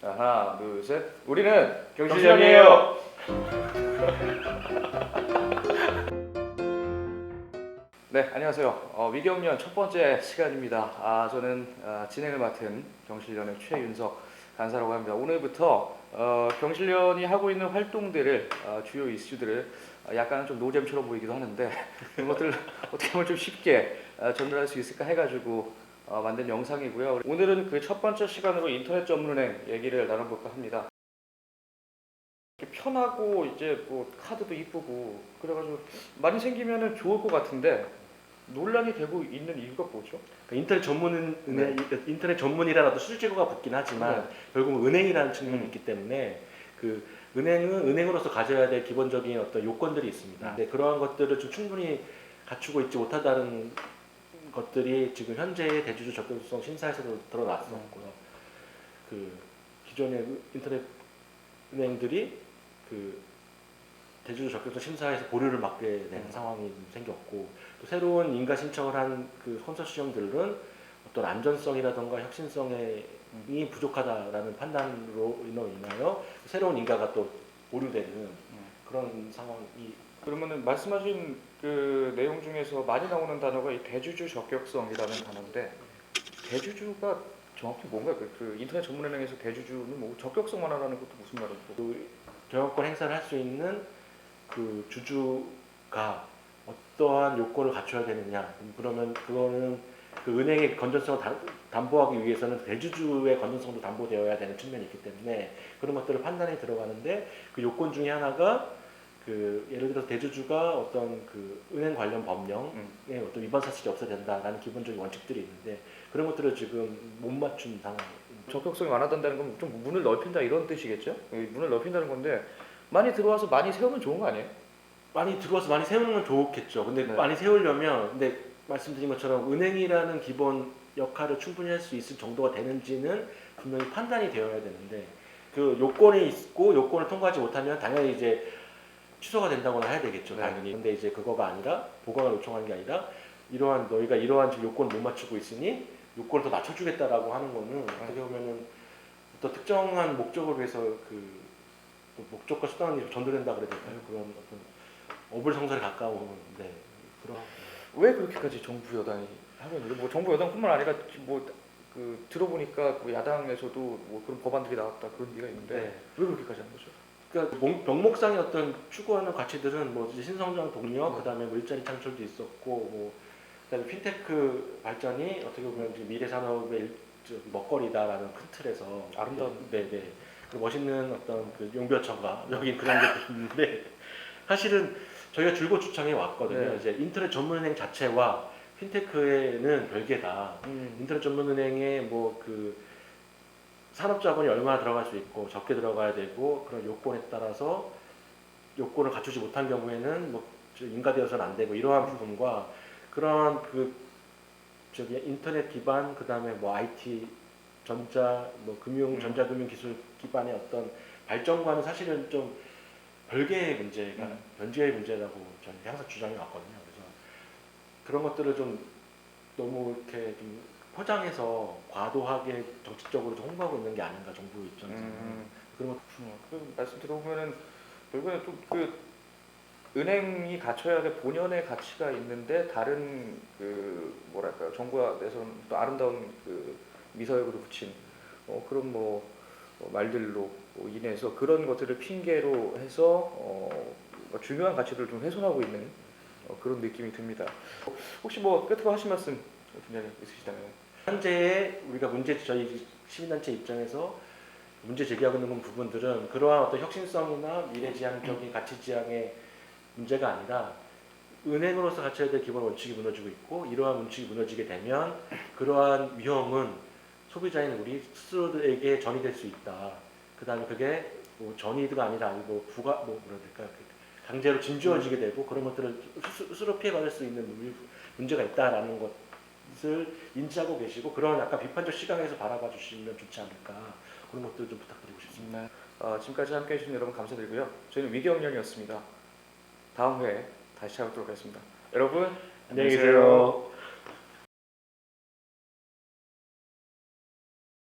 하나, 둘, 셋. 우리는 경실련이에요. 네, 안녕하세요. 위경련 첫 번째 시간입니다. 저는 진행을 맡은 경실련의 최윤석 간사라고 합니다. 오늘부터 경실련이 하고 있는 활동들을 주요 이슈들을 약간 좀 노잼처럼 보이기도 하는데 그런 것들을 어떻게 보면 좀 쉽게 전달할 수 있을까 해가지고 만든 영상이고요. 오늘은 그 첫 번째 시간으로 인터넷 전문은행 얘기를 나눠볼까 합니다. 편하고 이제 뭐 카드도 이쁘고 그래가지고 많이 생기면은 좋을 것 같은데 논란이 되고 있는 이유가 뭐죠? 인터넷 전문은 인터넷 전문이라도 수식어가 붙긴 하지만 결국은 은행이라는 측면이 있기 때문에 그 은행은 은행으로서 가져야 될 기본적인 어떤 요건들이 있습니다. 근데 그러한 것들을 좀 충분히 갖추고 있지 못하다는 것들이 지금 현재의 대주주 적격성 심사에서도 드러났었고요. 그 기존의 인터넷 은행들이 그 대주주 적격성 심사에서 보류를 맞게 되는 상황이 생겼고, 또 새로운 인가 신청을 한 그 컨소시엄들은 어떤 안전성이라던가 혁신성이 부족하다라는 판단으로 인하여 새로운 인가가 또 보류되는 그런 상황이. 그러면은 말씀하신 그 내용 중에서 많이 나오는 단어가 이 대주주 적격성이라는 단어인데 대주주가 정확히 뭔가요? 그 인터넷 전문은행에서 대주주는 뭐 적격성만 하라는 것도 무슨 말이고? 그 경영권 행사를 할 수 있는 그 주주가 어떠한 요건을 갖춰야 되느냐. 그러면 그거는 그 은행의 건전성을 담보하기 위해서는 대주주의 건전성도 담보되어야 되는 측면이 있기 때문에 그런 것들을 판단에 들어가는데, 그 요건 중에 하나가 그 예를 들어서 대주주가 어떤 그 은행 관련 법령에 어떤 위반 사실이 없어야 된다라는 기본적인 원칙들이 있는데 그런 것들을 지금 못 맞춘 상황입니다. 적격성이 완화된다는 건 좀 문을 넓힌다 이런 뜻이겠죠? 문을 넓힌다는 건데 많이 들어와서 많이 세우면 좋은 거 아니에요? 많이 들어와서 많이 세우는 건 좋겠죠. 근데 많이 세우려면, 근데 말씀드린 것처럼 은행이라는 기본 역할을 충분히 할 수 있을 정도가 되는지는 분명히 판단이 되어야 되는데, 그 요건이 있고 요건을 통과하지 못하면 당연히 이제 취소가 된다거나 해야 되겠죠, 당연히. 근데 이제 그거가 아니라, 보강을 요청하는 게 아니라 너희가 이러한 지금 요건을 못 맞추고 있으니 요건을 더 낮춰주겠다라고 하는 거는 어떻게 보면은 또 특정한 목적을 위해서 그 목적과 수단이 전도된다 그래야 될까요? 그런 어떤 어불성설에 가까운. 네, 그런. 왜 그렇게까지 정부 여당이 하고 있는 거죠? 뭐 정부 여당뿐만 아니라 뭐 그 들어보니까 뭐 야당에서도 뭐 그런 법안들이 나왔다 그런 얘기가 있는데 왜 그렇게까지 하는 거죠? 그러니까 명목상의 어떤 추구하는 가치들은 뭐 이제 신성장 동력, 그다음에 뭐 일자리 창출도 있었고, 뭐 그다음에 핀테크 발전이 어떻게 보면 미래 산업의 먹거리다라는 큰 틀에서 아름다운. 네네. 그 멋있는 어떤 그 용벼처가 여기 그런 게 있는데 사실은 저희가 줄곧 주창해 왔거든요. 이제 인터넷 전문은행 자체와 핀테크에는 별개다. 인터넷 전문은행에 뭐 그 산업자본이 얼마나 들어갈 수 있고 적게 들어가야 되고 그런 요건에 따라서 요건을 갖추지 못한 경우에는 뭐 인가되어서는 안 되고, 이러한 부분과 그런 그 저기 인터넷 기반, 그다음에 뭐 IT 전자 뭐 금융 전자금융 기술 기반의 어떤 발전과는 사실은 좀 별개의 문제가 별개의 문제라고 저는 항상 주장해 왔거든요. 그래서 그런 것들을 좀 너무 이렇게 좀 포장해서 과도하게 정치적으로 좀 홍보하고 있는 게 아닌가, 정부 입장에서는. 그런 것. 그 말씀 들어보면은 결국에 좀그 은행이 갖춰야 될 본연의 가치가 있는데 다른 그 뭐랄까요 정부가 내서는 또 아름다운 그 미서역으로 붙인 그런 뭐 말들로 인해서 그런 것들을 핑계로 해서 중요한 가치를 좀 훼손하고 있는 그런 느낌이 듭니다. 혹시 뭐 끝으로 하실 말씀 팀장님 있으시다면? 현재 우리가 저희 시민단체 입장에서 문제 제기하고 있는 부분들은 그러한 어떤 혁신성이나 미래지향적인 가치지향의 문제가 아니라 은행으로서 갖춰야 될 기본 원칙이 무너지고 있고, 이러한 원칙이 무너지게 되면 그러한 위험은 소비자인 우리 스스로에게 전이될 수 있다. 그 다음에 그게 뭐 전이가 아니라 뭐 뭐라 될까요? 강제로 진주어지게 되고 그런 것들을 스스로 피해받을 수 있는 문제가 있다라는 것을 인지하고 계시고, 그런 약간 비판적 시각에서 바라봐 주시면 좋지 않을까, 그런 것들 좀 부탁드리고 싶습니다. 지금까지 함께해 주신 여러분 감사드리고요. 저희는 위경련이었습니다. 다음 회에 다시 찾아뵙도록 하겠습니다. 여러분 안녕히 계세요.